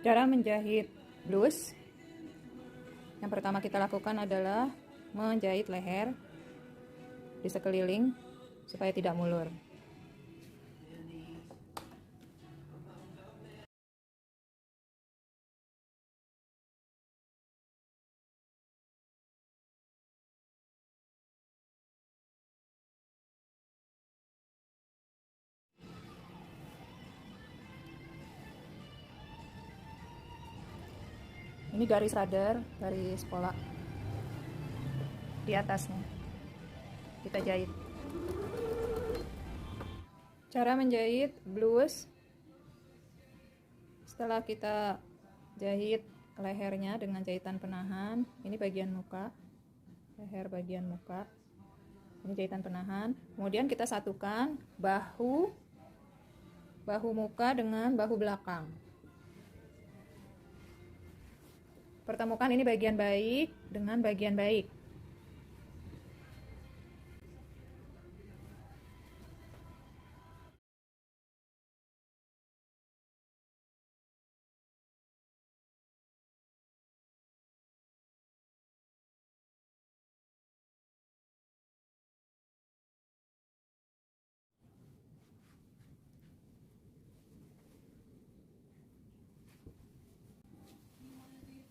Cara menjahit blus, yang pertama kita lakukan adalah menjahit leher di sekeliling supaya tidak mulur. Ini garis radar, garis pola di atasnya. Kita jahit. Cara menjahit blus, setelah kita jahit lehernya dengan jahitan penahan, ini bagian muka, leher bagian muka, ini jahitan penahan. Kemudian kita satukan bahu muka dengan bahu belakang. Pertemukan ini bagian baik dengan bagian baik.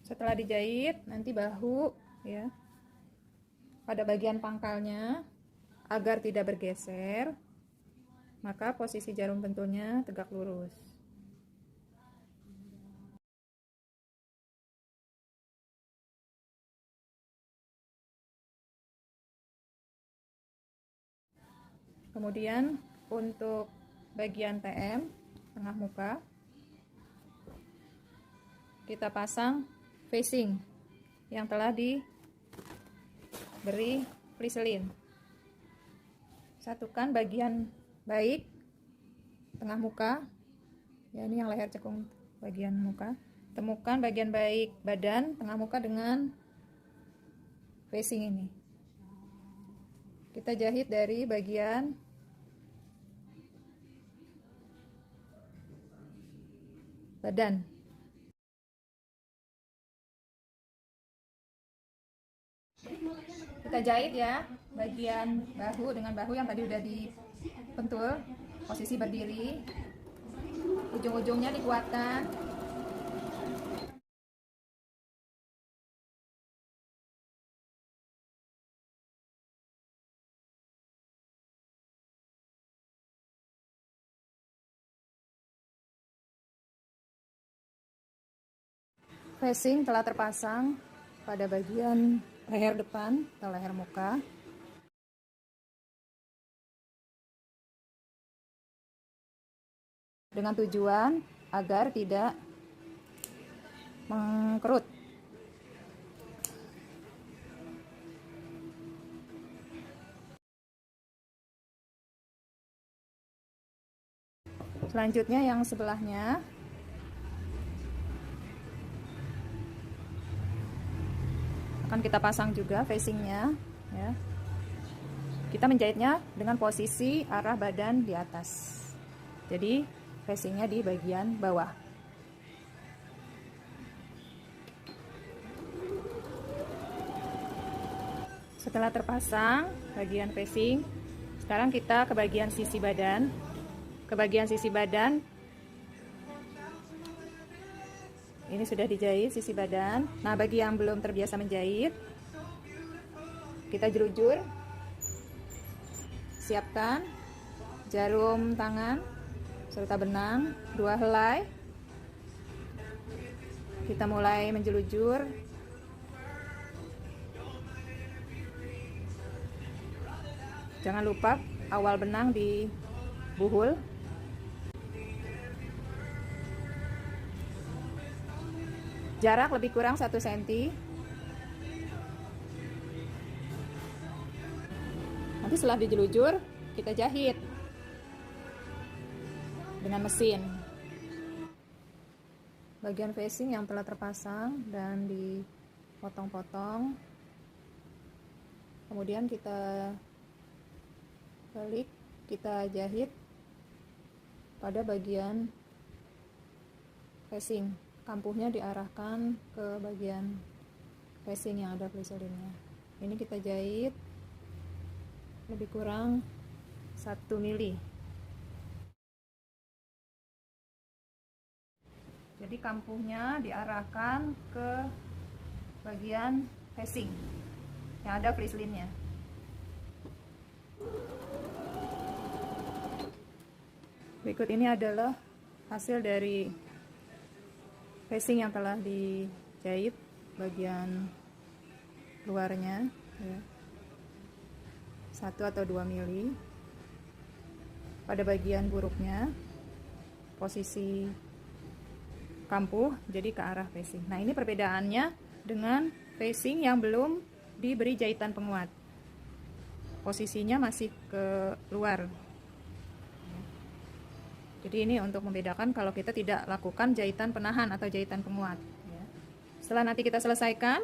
Setelah dijahit, nanti bahu ya, pada bagian pangkalnya agar tidak bergeser, maka posisi jarum pentulnya tegak lurus. Kemudian untuk bagian TM tengah muka, kita pasang facing yang telah diberi priselin. Satukan bagian baik tengah muka, ya, ini yang leher cekung bagian muka. Temukan bagian baik badan tengah muka dengan facing ini. Kita jahit dari bagian badan. Kita jahit ya bagian bahu dengan bahu yang tadi udah dipentul, posisi berdiri, ujung-ujungnya dikuatkan. Facing telah terpasang pada bagian leher depan atau leher muka. Dengan tujuan agar tidak mengkerut. Selanjutnya yang sebelahnya akan kita pasang juga facingnya ya. Kita menjahitnya dengan posisi arah badan di atas, jadi facingnya di bagian bawah. Setelah terpasang bagian facing, sekarang kita ke bagian sisi badan. Ke bagian sisi badan, ini sudah dijahit sisi badan. Nah, bagi yang belum terbiasa menjahit, kita jelujur. Siapkan jarum tangan serta benang 2 helai. Kita mulai menjelujur. Jangan lupa awal benang di buhul. Jarak lebih kurang 1 cm. Nanti setelah dijelujur, kita jahit dengan mesin. Bagian facing yang telah terpasang dan dipotong-potong, kemudian kita balik, kita jahit pada bagian facing. kampuhnya diarahkan ke bagian facing yang ada pliselinnya. Ini kita jahit lebih kurang 1 mili. Jadi kampuhnya diarahkan ke bagian facing yang ada pliselinnya. Berikut ini adalah hasil dari facing yang telah dijahit bagian luarnya ya. 1 atau 2 mili. Pada bagian buruknya posisi kampuh jadi ke arah facing. Nah, ini perbedaannya dengan facing yang belum diberi jahitan penguat. Posisinya masih ke luar. Jadi ini untuk membedakan kalau kita tidak lakukan jahitan penahan atau jahitan penguat. Setelah nanti kita selesaikan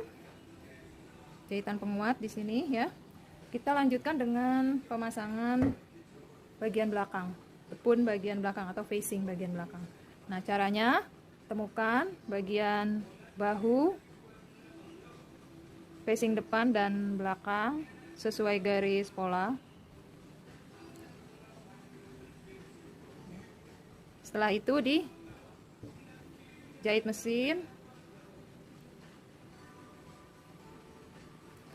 jahitan penguat di sini ya, kita lanjutkan dengan pemasangan bagian belakang, tepun bagian belakang atau facing bagian belakang. Nah, caranya temukan bagian bahu, facing depan dan belakang sesuai garis pola. Setelah itu dijahit mesin.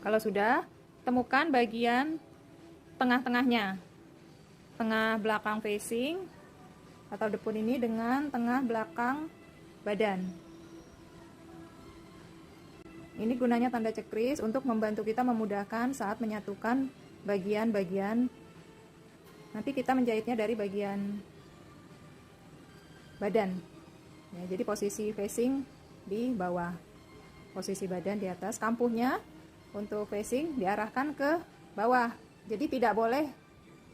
Kalau sudah, temukan bagian tengah-tengahnya, tengah belakang facing atau depun ini dengan tengah belakang badan. Ini gunanya tanda cekris untuk membantu kita memudahkan saat menyatukan bagian-bagian. Nanti kita menjahitnya dari bagian badan ya, jadi posisi facing di bawah, posisi badan di atas. Kampuhnya untuk facing diarahkan ke bawah, jadi tidak boleh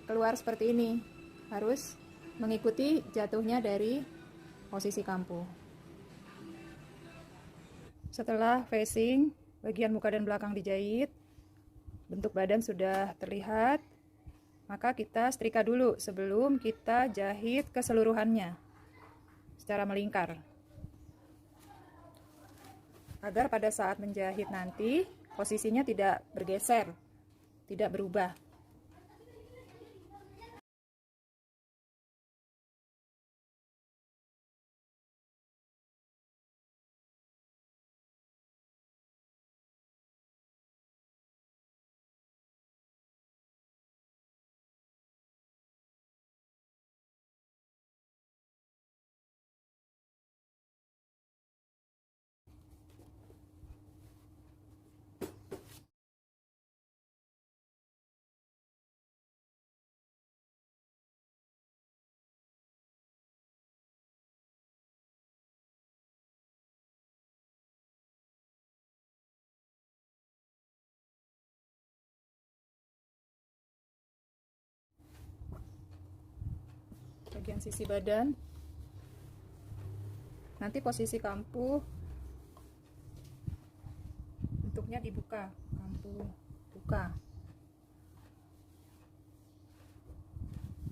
keluar seperti ini, harus mengikuti jatuhnya dari posisi kampuh. Setelah facing bagian muka dan belakang dijahit, bentuk badan sudah terlihat, maka kita setrika dulu sebelum kita jahit keseluruhannya secara melingkar, agar pada saat menjahit nanti posisinya tidak bergeser, tidak berubah. Bagian sisi badan, nanti posisi kampuh bentuknya dibuka, kampuh buka.